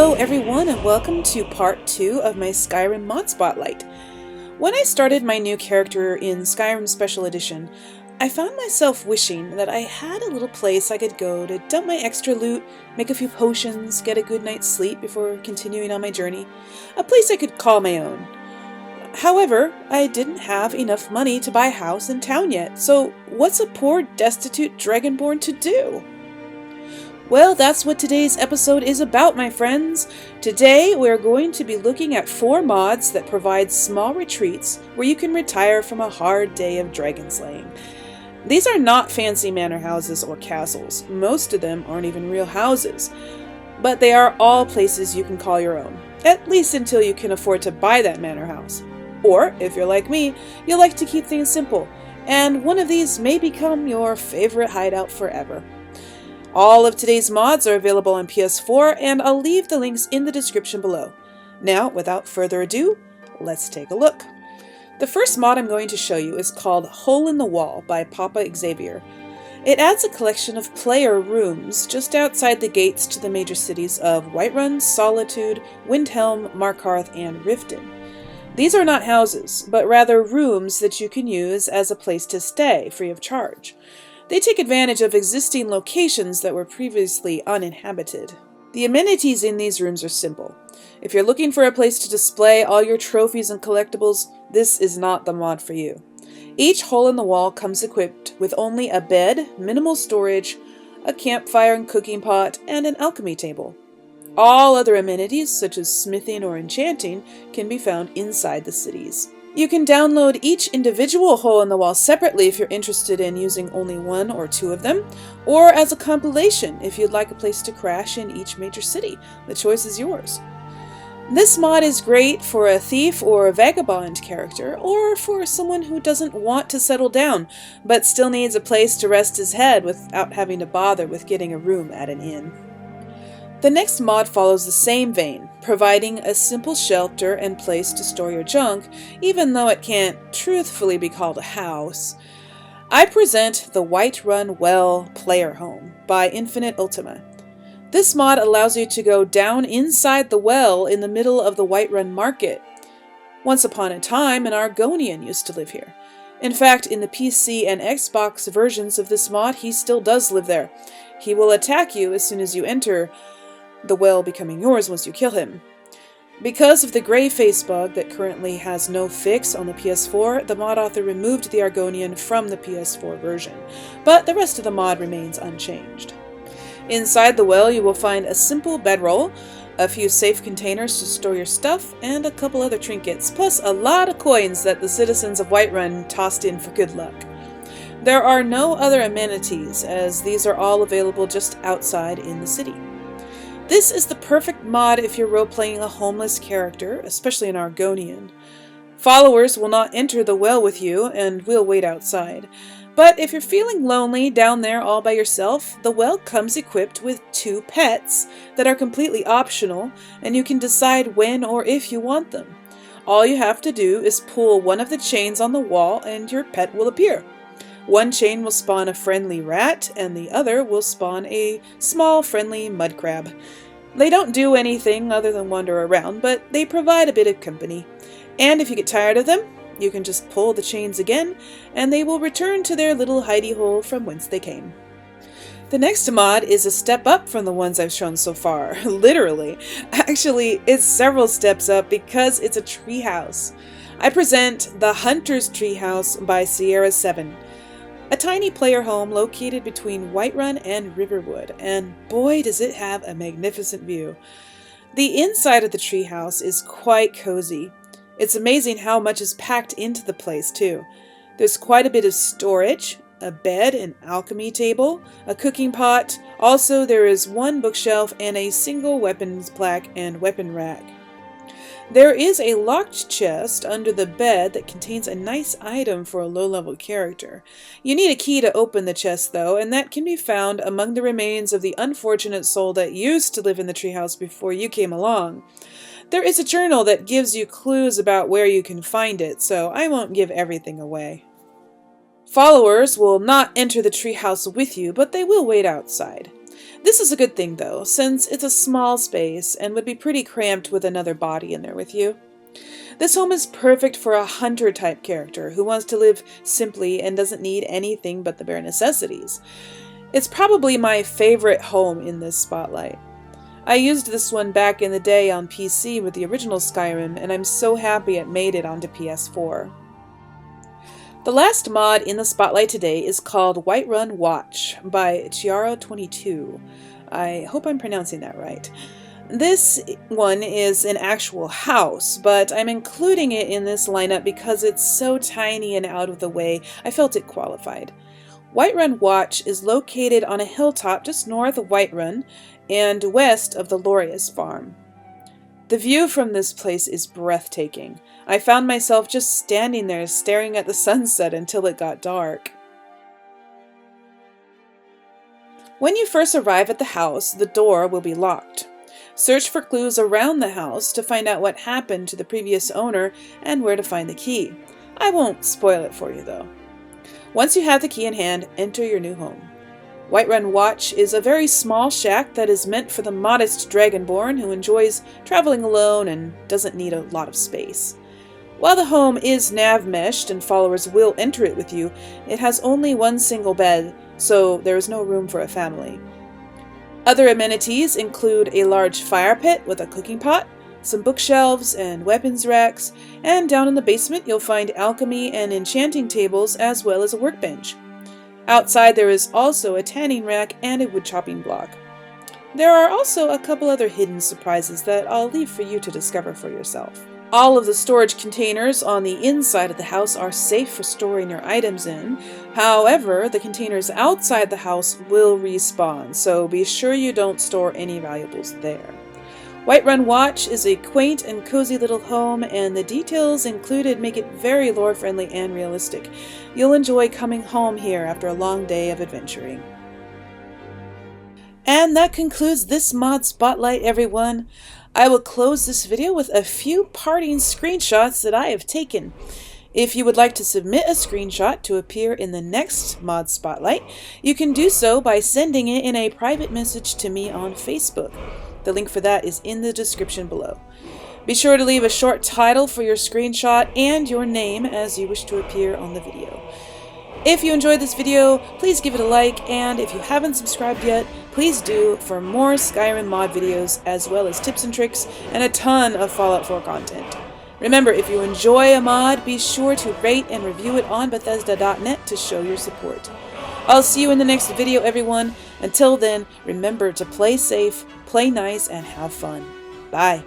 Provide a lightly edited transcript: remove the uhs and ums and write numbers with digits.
Hello everyone and welcome to part 2 of my Skyrim mod spotlight. When I started my new character in Skyrim Special Edition, I found myself wishing that I had a little place I could go to dump my extra loot, make a few potions, get a good night's sleep before continuing on my journey. A place I could call my own. However, I didn't have enough money to buy a house in town yet, so what's a poor destitute dragonborn to do? Well, that's what today's episode is about, my friends. Today, we're going to be looking at 4 mods that provide small retreats where you can retire from a hard day of dragon slaying. These are not fancy manor houses or castles. Most of them aren't even real houses. But they are all places you can call your own, at least until you can afford to buy that manor house. Or, if you're like me, you like to keep things simple, and one of these may become your favorite hideout forever. All of today's mods are available on PS4, and I'll leave the links in the description below. Now, without further ado, let's take a look. The first mod I'm going to show you is called Hole in the Wall by Papa Xavier. It adds a collection of player rooms just outside the gates to the major cities of Whiterun, Solitude, Windhelm, Markarth, and Riften. These are not houses, but rather rooms that you can use as a place to stay, free of charge. They take advantage of existing locations that were previously uninhabited. The amenities in these rooms are simple. If you're looking for a place to display all your trophies and collectibles, this is not the mod for you. Each hole in the wall comes equipped with only a bed, minimal storage, a campfire and cooking pot, and an alchemy table. All other amenities, such as smithing or enchanting, can be found inside the cities. You can download each individual hole in the wall separately if you're interested in using only 1 or 2 of them, or as a compilation if you'd like a place to crash in each major city. The choice is yours. This mod is great for a thief or a vagabond character, or for someone who doesn't want to settle down, but still needs a place to rest his head without having to bother with getting a room at an inn. The next mod follows the same vein, providing a simple shelter and place to store your junk, even though it can't truthfully be called a house. I present the Whiterun Well Player Home by Infinite Ultima. This mod allows you to go down inside the well in the middle of the Whiterun Market. Once upon a time, an Argonian used to live here. In fact, in the PC and Xbox versions of this mod, he still does live there. He will attack you as soon as you enter, the well becoming yours once you kill him. Because of the gray face bug that currently has no fix on the PS4, the mod author removed the Argonian from the PS4 version, but the rest of the mod remains unchanged. Inside the well you will find a simple bedroll, a few safe containers to store your stuff, and a couple other trinkets, plus a lot of coins that the citizens of Whiterun tossed in for good luck. There are no other amenities, as these are all available just outside in the city. This is the perfect mod if you're role-playing a homeless character, especially an Argonian. Followers will not enter the well with you and will wait outside. But if you're feeling lonely down there all by yourself, the well comes equipped with 2 pets that are completely optional, and you can decide when or if you want them. All you have to do is pull one of the chains on the wall and your pet will appear. One chain will spawn a friendly rat, and the other will spawn a small friendly mud crab. They don't do anything other than wander around, but they provide a bit of company. And if you get tired of them, you can just pull the chains again, and they will return to their little hidey hole from whence they came. The next mod is a step up from the ones I've shown so far, literally. Actually, it's several steps up because it's a treehouse. I present the Hunter's Treehouse by Sierra 7. A tiny player home located between Whiterun and Riverwood, and boy does it have a magnificent view. The inside of the treehouse is quite cozy. It's amazing how much is packed into the place too. There's quite a bit of storage, a bed, an alchemy table, a cooking pot. Also there is 1 bookshelf and a single weapons plaque and weapon rack. There is a locked chest under the bed that contains a nice item for a low-level character. You need a key to open the chest though, and that can be found among the remains of the unfortunate soul that used to live in the treehouse before you came along. There is a journal that gives you clues about where you can find it, so I won't give everything away. Followers will not enter the treehouse with you, but they will wait outside. This is a good thing though, since it's a small space and would be pretty cramped with another body in there with you. This home is perfect for a hunter-type character who wants to live simply and doesn't need anything but the bare necessities. It's probably my favorite home in this spotlight. I used this one back in the day on PC with the original Skyrim, and I'm so happy it made it onto PS4. The last mod in the spotlight today is called Whiterun Watch by Chiara22. I hope I'm pronouncing that right. This one is an actual house, but I'm including it in this lineup because it's so tiny and out of the way, I felt it qualified. Whiterun Watch is located on a hilltop just north of Whiterun and west of the Laureus farm. The view from this place is breathtaking. I found myself just standing there staring at the sunset until it got dark. When you first arrive at the house, the door will be locked. Search for clues around the house to find out what happened to the previous owner and where to find the key. I won't spoil it for you though. Once you have the key in hand, enter your new home. Whiterun Watch is a very small shack that is meant for the modest dragonborn who enjoys traveling alone and doesn't need a lot of space. While the home is nav-meshed and followers will enter it with you, it has only one single bed, so there is no room for a family. Other amenities include a large fire pit with a cooking pot, some bookshelves and weapons racks, and down in the basement you'll find alchemy and enchanting tables as well as a workbench. Outside there is also a tanning rack and a wood chopping block. There are also a couple other hidden surprises that I'll leave for you to discover for yourself. All of the storage containers on the inside of the house are safe for storing your items in. However, the containers outside the house will respawn, so be sure you don't store any valuables there. Whiterun Watch is a quaint and cozy little home, and the details included make it very lore-friendly and realistic. You'll enjoy coming home here after a long day of adventuring. And that concludes this mod spotlight, everyone. I will close this video with a few parting screenshots that I have taken. If you would like to submit a screenshot to appear in the next mod spotlight, you can do so by sending it in a private message to me on Facebook. The link for that is in the description below. Be sure to leave a short title for your screenshot and your name as you wish to appear on the video. If you enjoyed this video, please give it a like, and if you haven't subscribed yet, please do for more Skyrim mod videos as well as tips and tricks and a ton of Fallout 4 content. Remember, if you enjoy a mod, be sure to rate and review it on Bethesda.net to show your support. I'll see you in the next video, everyone. Until then, remember to play safe, play nice, and have fun. Bye.